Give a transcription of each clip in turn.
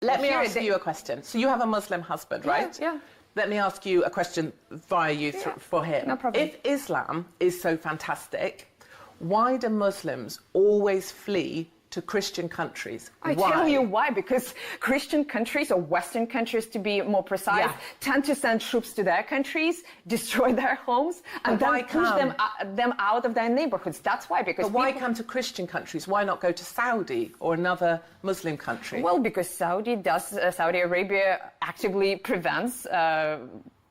Let me ask you a question. So you have a Muslim husband, right? Yeah. Let me ask you a question via you for him. No problem. If Islam is so fantastic, why do Muslims always flee to Christian countries? I tell you why, because Christian countries, or Western countries to be more precise, tend to send troops to their countries, destroy their homes, and then push them out of their neighborhoods. That's why. Because but why come to Christian countries? Why not go to Saudi or another Muslim country? Well, because Saudi Arabia actively prevents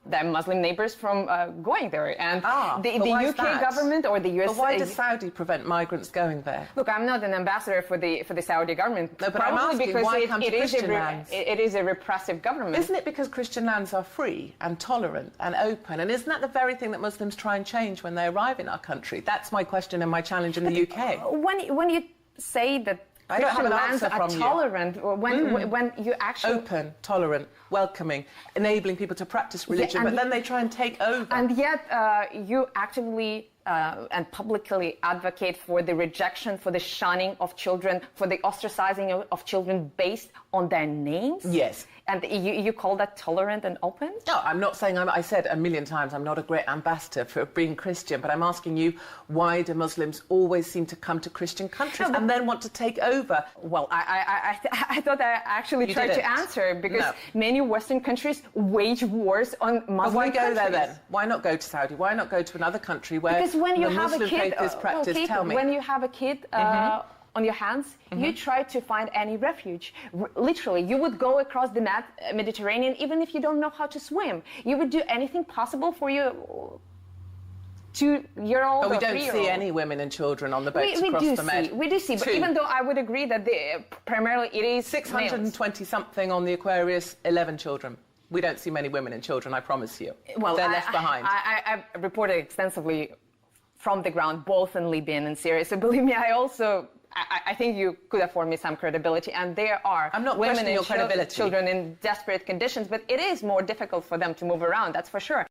their Muslim neighbors from going there. And the UK government or the US... But why does Saudi prevent migrants going there? Look, I'm not an ambassador for the Saudi government. No, but probably I'm asking, because why come to Christian lands? It is a repressive government. Isn't it because Christian lands are free and tolerant and open? And isn't that the very thing that Muslims try and change when they arrive in our country? That's my question and my challenge in the UK. When you say that I don't have an lands answer are from tolerant, or when you actually... Open, tolerant, welcoming, enabling people to practice religion, but then they try and take over. And yet you actively and publicly advocate for the rejection, for the shunning of children, for the ostracizing of children based on their names? Yes. And you call that tolerant and open? No, I'm not saying, I said a million times, I'm not a great ambassador for being Christian, but I'm asking you, why do Muslims always seem to come to Christian countries and then want to take over? Well, I thought I actually tried to answer, because many Western countries wage wars on Muslim but why go countries. there then? Why not go to Saudi? Why not go to another country where the Muslim faith is practiced? Tell me. When you have a kid on your hands, you try to find any refuge. Literally, you would go across the Mediterranean even if you don't know how to swim. You would do anything possible for your 2-year-old But we or don't 3-year-old. see any women and children on the boats across the Med. We do see, but even though I would agree that primarily it is 620-something on the Aquarius, 11 children. We don't see many women and children, I promise you. Well, they're left behind. I reported extensively from the ground, both in Libya and in Syria. So believe me, I think you could afford me some credibility. And there are women and children in desperate conditions, but it is more difficult for them to move around, that's for sure.